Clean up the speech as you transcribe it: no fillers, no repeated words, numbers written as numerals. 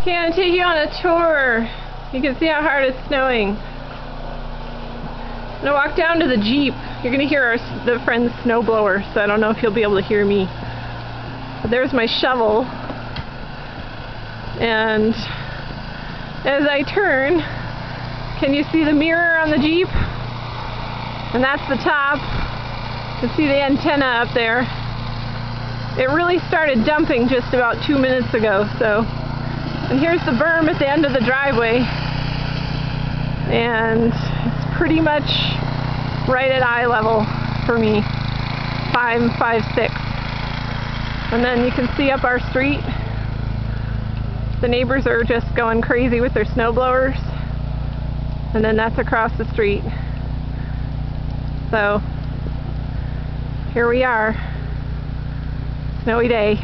Okay, I'm gonna take you on a tour. You can see how hard it's snowing. I'm gonna walk down to the Jeep. You're gonna hear the friend's snowblower, so I don't know if you'll be able to hear me. But there's my shovel. And as I turn, can you see the mirror on the Jeep? And that's the top. You can see the antenna up there. It really started dumping just about 2 minutes ago, so. And here's the berm at the end of the driveway. And it's pretty much right at eye level for me. 5'6". And then you can see up our street. The neighbors are just going crazy with their snow blowers. And then that's across the street. So here we are. Snowy day.